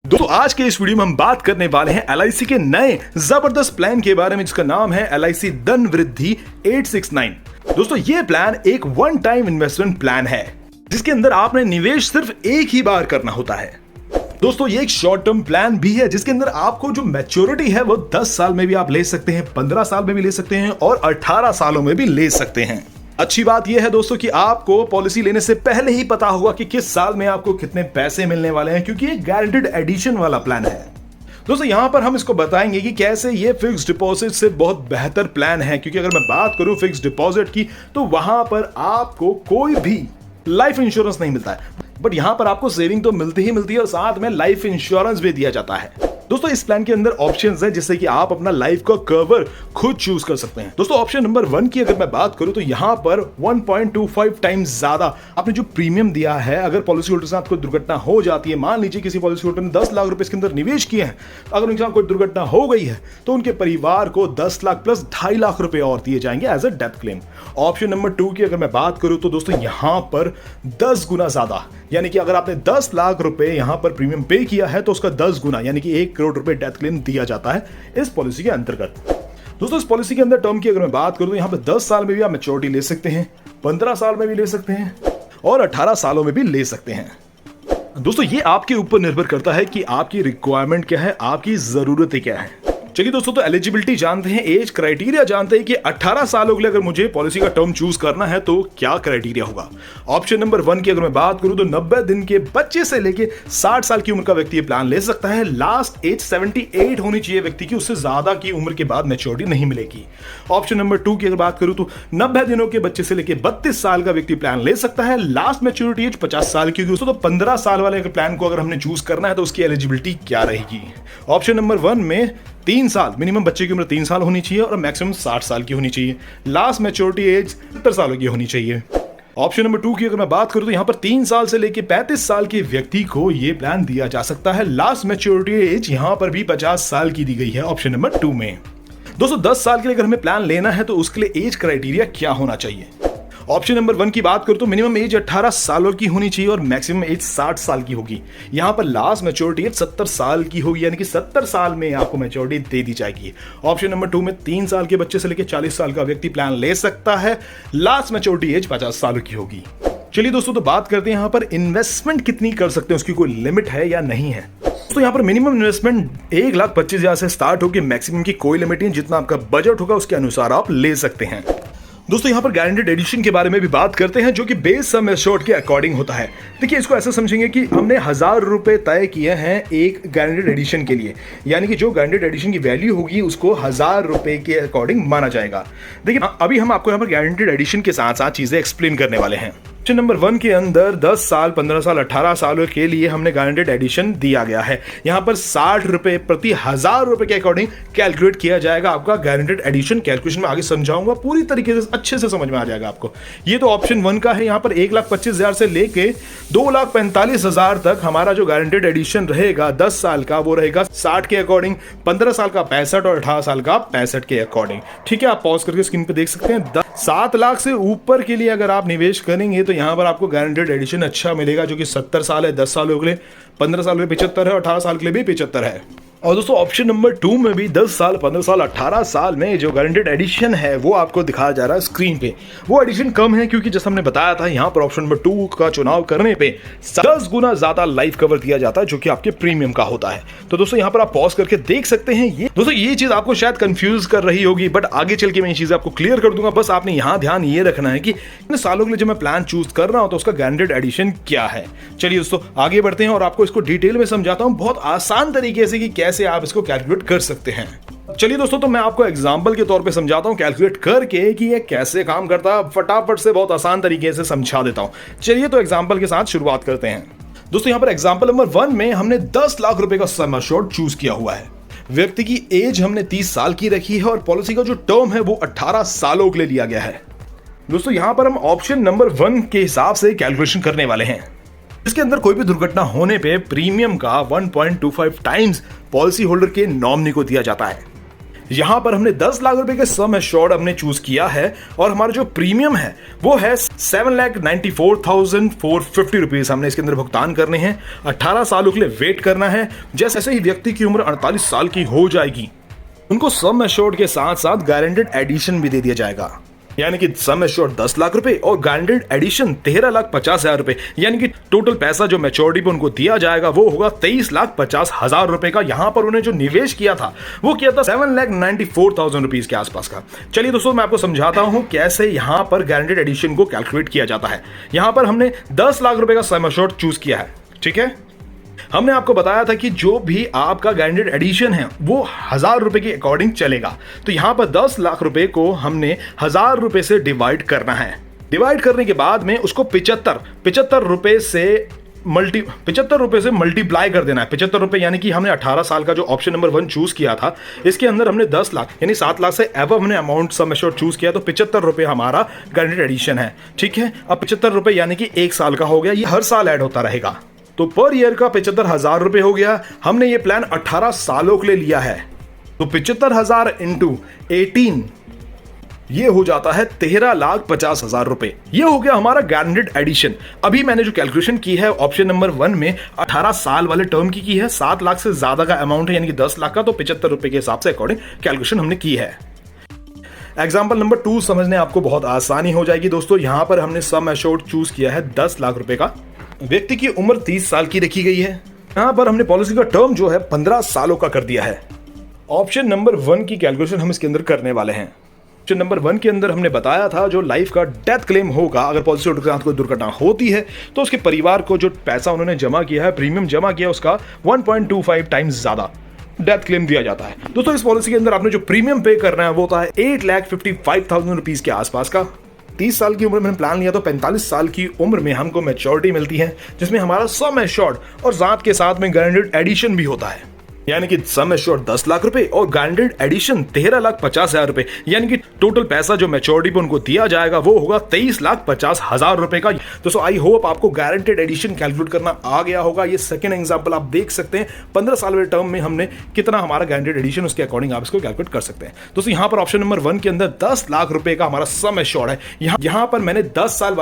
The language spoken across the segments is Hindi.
दोस्तों आज के इस वीडियो में हम बात करने वाले हैं LIC के नए जबरदस्त प्लान के बारे में जिसका नाम है LIC धन वृद्धि 869। दोस्तों ये प्लान एक वन टाइम इन्वेस्टमेंट प्लान है जिसके अंदर आपने निवेश सिर्फ एक ही बार करना होता है। दोस्तों ये एक शॉर्ट टर्म प्लान भी है जिसके अंदर आपको जो मैच्योरिटी है वो 10 साल में भी आप ले सकते हैं, 15 साल में भी ले सकते हैं और 18 सालों में भी ले सकते हैं। अच्छी बात यह है दोस्तों कि आपको पॉलिसी लेने से पहले ही पता होगा कि किस साल में आपको कितने पैसे मिलने वाले हैं, क्योंकि ये गारंटेड एडिशन वाला प्लान है। दोस्तों यहां पर हम इसको बताएंगे कि कैसे ये फिक्स डिपॉजिट से बहुत बेहतर प्लान है, क्योंकि अगर मैं बात करूं फिक्स डिपॉजिट की तो वहां पर आपको कोई भी लाइफ इंश्योरेंस नहीं मिलता है, बट यहां पर आपको सेविंग तो मिलती ही मिलती है और साथ में लाइफ इंश्योरेंस भी दिया जाता है। दोस्तों इस प्लान के अंदर ऑप्शंस हैं जिससे कि आप अपना लाइफ का कवर खुद चूज कर सकते हैं। दोस्तों ऑप्शन नंबर 1 की अगर मैं बात करूं तो यहां पर 1.25 टाइम्स ज्यादा आपने जो प्रीमियम दिया है, अगर पॉलिसी होल्डर के साथ कोई दुर्घटना हो जाती है, मान लीजिए किसी पॉलिसी होल्डर ने 10 लाख रुपए इसके अंदर निवेश किए हैं, अगर उनके साथ कोई दुर्घटना हो गई है तो उनके परिवार को 10 लाख प्लस 2.5 लाख रुपए और दिए जाएंगे as a death claim. Option number 2 की अगर मैं बात करूं तो दोस्तों यहां पर 10 गुना ज्यादा, यानी कि अगर आपने 10 लाख रुपए यहां पर प्रीमियम पे किया है तो उसका 10 गुना यानी कि 1 करोड़ रुपए डेथ क्लेम दिया जाता है इस पॉलिसी के अंतर्गत। दोस्तों इस पॉलिसी के अंदर टर्म की अगर मैं बात करूं तो यहां पर 10 साल में भी आप मैच्योरिटी ले सकते हैं, 15 साल में भी ले सकते हैं और 18 सालों में भी ले सकते हैं। दोस्तों ये आपके ऊपर निर्भर करता है कि आपकी रिक्वायरमेंट क्या है, आपकी जरूरतें क्या है। चलिए दोस्तों तो एलिजिबिलिटी जानते हैं, एज क्राइटेरिया जानते हैं कि 18 सालों के लिए अगर मुझे पॉलिसी का टर्म चूज करना है तो क्या क्राइटेरिया होगा। ऑप्शन नंबर 1 की अगर मैं बात करूं तो 90 दिन के बच्चे से लेके 60 साल की उम्र का व्यक्ति ये प्लान ले सकता है। लास्ट एज 78 होनी चाहिए व्यक्ति की, उससे ज्यादा की उम्र के बाद मैच्योरिटी नहीं मिलेगी। ऑप्शन नंबर 2 की अगर बात करूं तो 90 दिनों के बच्चे से लेके 32 साल का व्यक्ति प्लान ले सकता है। लास्ट मैच्योरिटी एज 50 साल की होगी, तो 15 साल वाले प्लान को अगर हमने चूज करना है तो उसकी एलिजिबिलिटी क्या रहेगी। ऑप्शन नंबर 1 में 3 साल, मिनिमम बच्चे की उम्र 3 साल होनी चाहिए और मैक्सिमम 60 साल की होनी चाहिए। लास्ट मैच्योरिटी एज 70 सालों की होनी चाहिए। ऑप्शन नंबर 2 की अगर मैं बात करूं तो यहां पर 3 साल से लेकर 35 साल के व्यक्ति को यह प्लान दिया जा सकता है। लास्ट मैच्योरिटी एज यहां पर भी 50 साल की दी गई है ऑप्शन नंबर 2 में। दोस्तों 10 साल के लिए अगर हमें प्लान लेना है तो उसके लिए एज क्राइटेरिया क्या होना चाहिए। ऑप्शन नंबर 1 की बात करूं तो मिनिमम एज 18 सालों की होनी चाहिए और मैक्सिमम एज 60 साल की होगी। यहां पर लास्ट मैच्योरिटी एज 70 साल की होगी, यानी कि 70 साल में आपको मैच्योरिटी दे दी जाएगी। ऑप्शन नंबर 2 में 3 साल के बच्चे से लेकर 40 साल का व्यक्ति प्लान ले सकता है। लास्ट मैच्योरिटी एज 50 सालों की होगी। चलिए दोस्तों तो बात करते हैं यहां पर इन्वेस्टमेंट कितनी कर सकते हैं, उसकी कोई लिमिट है या नहीं है। तो यहां पर मिनिमम इन्वेस्टमेंट 1,25,000 से स्टार्ट होकर मैक्सिमम की कोई लिमिट नहीं, जितना आपका बजट होगा उसके अनुसार आप ले सकते हैं। दोस्तों यहां पर गारंटेड एडिशन के बारे में भी बात करते हैं जो कि बेस सम एश्योर्ड के अकॉर्डिंग होता है। देखिए इसको ऐसा समझेंगे कि हमने 1000 रुपए तय किए हैं एक गारंटेड एडिशन के लिए, यानी कि जो गारंटेड एडिशन की वैल्यू होगी उसको 1000 रुपए के अकॉर्डिंग माना जाएगा। देखिए अभी हम आपको यहां पर गारंटेड एडिशन के साथ साथ चीजें एक्सप्लेन करने वाले हैं। ऑप्शन नंबर 1 के अंदर 10 साल, 15 साल, 18 सालों के लिए हमने गारंटेड एडिशन दिया गया है। यहां पर 60 रुपए प्रति 1000 रुपए के अकॉर्डिंग कैलकुलेट किया जाएगा आपका गारंटेड एडिशन। कैलकुलेशन में आगे समझाऊंगा, पूरी तरीके से अच्छे से समझ में आ जाएगा आपको। ये तो ऑप्शन 1 का है। यहां पर 1,25,000 से लेके 2,45,000 तक हमारा जो गारंटेड एडिशन रहेगा 10 साल का वो रहेगा 60 के अकॉर्डिंग, 15 साल का 65 और 18 साल का 65 के अकॉर्डिंग। ठीक है, आप पॉज करके स्क्रीन पे देख सकते हैं। 7 लाख से ऊपर के लिए अगर आप निवेश करेंगे तो यहां पर आपको गारंटेड एडिशन अच्छा मिलेगा, जो कि 70 साल है, 10 सालों के लिए, 15 साल में 75 है, 18 साल के लिए भी 75 है। और दोस्तों ऑप्शन नंबर 2 में भी 10 साल, 15 साल, 18 साल में जो गारंटेड एडिशन है वो आपको दिखाया जा रहा है स्क्रीन पे। वो एडिशन कम है क्योंकि जैसा हमने बताया था यहाँ पर ऑप्शन नंबर 2 का चुनाव करने पे 10 गुना ज्यादा लाइफ कवर दिया जाता है जो कि आपके प्रीमियम का होता है। तो दोस्तों यहाँ पर आप पॉज करके देख सकते हैं। ये दोस्तों ये चीज आपको शायद कंफ्यूज कर रही होगी, बट आगे चल के मैं ये चीज आपको क्लियर कर दूंगा। बस आपने यहाँ ध्यान ये रखना है कि इन सालों के लिए जब मैं प्लान चूज कर रहा हूँ तो उसका गारंटेड एडिशन क्या है। चलिए दोस्तों आगे बढ़ते हैं और आपको इसको डिटेल में समझाता हूँ बहुत आसान तरीके से कि कैसे आप इसको कैलकुलेट कर सकते हैं। चलिए दोस्तों तो मैं आपको एग्जांपल के तौर पे समझाता हूं कैलकुलेट करके कि ये कैसे काम करता है। फटाफट से बहुत आसान तरीके से समझा देता हूं। चलिए तो एग्जांपल के साथ शुरुआत करते हैं। दोस्तों यहां पर एग्जांपल नंबर 1 में हमने 10 लाख रुपए का सम एश्योर्ड चूज किया हुआ है। व्यक्ति की एज हमने 30 साल की रखी है और पॉलिसी का जो टर्म है वो 18 सालों के लिए लिया गया है। दोस्तों यहां पर हम ऑप्शन नंबर 1 के हिसाब से कैलकुलेशन करने वाले हैं। इसके अंदर कोई भी दुर्घटना होने पे प्रीमियम का 1.25 टाइम्स पॉलिसी होल्डर के नॉमिनी को दिया जाता है। यहां पर हमने 10 लाख रुपए के सम एश्योर्ड हमने चूज किया है और हमारा जो प्रीमियम है वो है 7,94,450 रुपीज हमने इसके अंदर भुगतान करने हैं। 18 सालों के लिए वेट करना है। जैसे ही व्यक्ति की उम्र 48 साल की हो जाएगी उनको सम एश्योर्ड के साथ साथ गारंटेड एडिशन भी दे दिया जाएगा, यानी कि सम एश्योर्ड 10 लाख रुपए और गारंटेड एडिशन 13,50,000 रुपए, यानी कि टोटल पैसा जो मैच्योरिटी पे उनको दिया जाएगा वो होगा 23,50,000 रुपए का। यहां पर उन्हें जो निवेश किया था वो किया था 7,94,000 रुपीज के आसपास का। चलिए दोस्तों मैं आपको समझाता हूं कैसे यहां पर गारंटेड एडिशन को कैलकुलेट किया जाता है। यहां पर हमने 10 लाख रुपए का सम एश्योर्ड चूज किया है, ठीक है। हमने आपको बताया था कि जो भी आपका गारंटेड एडिशन है वो 1,000 रुपए के अकॉर्डिंग चलेगा। तो यहां पर 10 लाख रुपए को हमने 1,000 रुपए से डिवाइड करना है। डिवाइड करने के बाद में उसको 75 रुपए से मल्टीप्लाई कर देना है। 75 रुपए यानी कि हमने 18 साल का जो ऑप्शन नंबर 1 चूज किया था इसके अंदर हमने 10 लाख यानी 7 लाख से एबव हमने अमाउंट सम एश्योर्ड चूज किया, तो 75 रुपए हमारा गारंटेड एडिशन है, ठीक है। अब 75 रुपए यानी कि 1 साल का हो गया, ये हर साल ऐड होता रहेगा। तो पर ईयर का 75,000 रुपए हो गया। हमने ये प्लान 18 सालों के लिए लिया है, तो 75,000 इंटू 18 ये हो जाता है 13,50,000 रुपए। ये हो गया हमारा गारंटेड एडिशन। अभी मैंने जो कैलकुलेशन की है ऑप्शन नंबर 1 में 18 साल वाले टर्म की है। 7 लाख से ज्यादा का अमाउंट है यानी कि 10 लाख का, तो 75 रुपए के हिसाब से अकॉर्डिंग कैलकुलेशन हमने की है। एग्जाम्पल नंबर 2 समझने आपको बहुत आसानी हो जाएगी दोस्तों। यहां पर हमने सम एश्योर्ड चूज किया है 10 लाख रुपए का। व्यक्ति की उम्र 30 साल की रखी गई है। यहां पर हमने पॉलिसी का टर्म जो है 15 सालों का कर दिया है। ऑप्शन नंबर 1 की कैलकुलेशन हम इसके अंदर करने वाले हैं। ऑप्शन नंबर 1 के अंदर हमने बताया था जो लाइफ का डेथ क्लेम होगा, अगर पॉलिसी के साथ कोई दुर्घटना होती है तो उसके परिवार को जो पैसा उन्होंने जमा किया है, प्रीमियम जमा किया, उसका 1.25 टाइम्स ज्यादा डेथ क्लेम दिया जाता है। दोस्तों इस पॉलिसी के अंदर आपने जो प्रीमियम पे करना है वो होता है 8,55,000 रुपीज के आसपास का। 30 साल की उम्र में प्लान लिया तो 45 साल की उम्र में हमको मैच्योरिटी मिलती है, जिसमें हमारा सम एश्योर्ड और साथ के साथ में गारंटेड एडिशन भी होता है, यानी कि सम एश्योर्ड 10 लाख रुपए और गारंटेड एडिशन 13,50,000 रुपए, यानी कि टोटल पैसा जो मैच्योरिटी पे उनको दिया जाएगा वो होगा 23,50,000 रुपए का। दोस्तों आई होप आपको गारंटेड एडिशन कैलकुलेट करना आ गया होगा। ये सेकंड एग्जांपल आप देख सकते हैं। 15 साल वाले टर्म में हमने कितना हमारा गारंटेड एडिशन, उसके अकॉर्डिंग आप इसको कैलकुलेट कर सकते हैं। दोस्तों यहाँ पर ऑप्शन नंबर 1 के अंदर 10 लाख रुपए का हमारा सम एश्योर्ड है। यहाँ पर मैंने 10 साल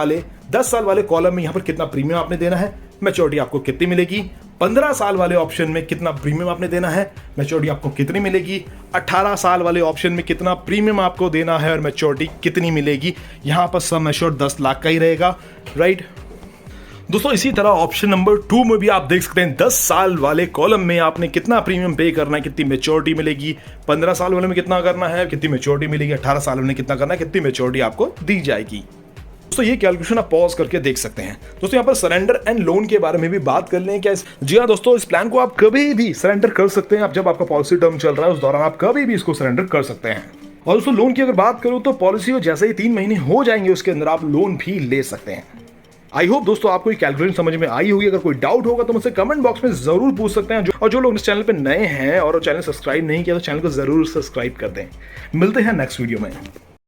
वाले कॉलम में यहाँ पर कितना प्रीमियम आपने देना है, मैच्योरिटी आपको कितनी मिलेगी। 15 साल वाले ऑप्शन में कितना प्रीमियम आपने देना है, मैच्योरिटी आपको कितनी मिलेगी। 18 साल वाले ऑप्शन में कितना प्रीमियम आपको देना है और मैच्योरिटी कितनी मिलेगी। यहां पर सम एश्योर्ड 10 लाख का ही रहेगा, राइट। दोस्तों इसी तरह ऑप्शन नंबर 2 में भी आप देख सकते हैं 10 साल वाले कॉलम में आपने कितना प्रीमियम पे करना है, कितनी मैच्योरिटी मिलेगी। 15 साल वाले में कितना करना है, कितनी मैच्योरिटी मिलेगी। 18 साल में कितना करना है, कितनी मैच्योरिटी आपको दी जाएगी। दोस्तों ये कैलकुलेशन आप पॉज करके देख सकते हैं। दोस्तों यहाँ पर सरेंडर एंड लोन के बारे में भी बात कर लें क्या। जी हाँ दोस्तों, इस प्लान को आप कभी भी सरेंडर कर सकते हैं। आप जब आपका पॉलिसी टर्म चल रहा है उस दौरान आप कभी भी इसको सरेंडर कर सकते हैं। और दोस्तों लोन की अगर बात करूं तो पॉलिसी जैसे ही 3 महीने हो जाएंगे उसके अंदर आप लोन भी ले सकते हैं। आई होप दोस्तों आपको ये कैलकुलेशन समझ में आई होगी। अगर कोई डाउट होगा तो मुझसे कमेंट बॉक्स में जरूर पूछ सकते हैं। और जो लोग इस चैनल पे नए हैं और चैनल सब्सक्राइब नहीं किया तो चैनल को जरूर सब्सक्राइब कर दें। मिलते हैं नेक्स्ट वीडियो में।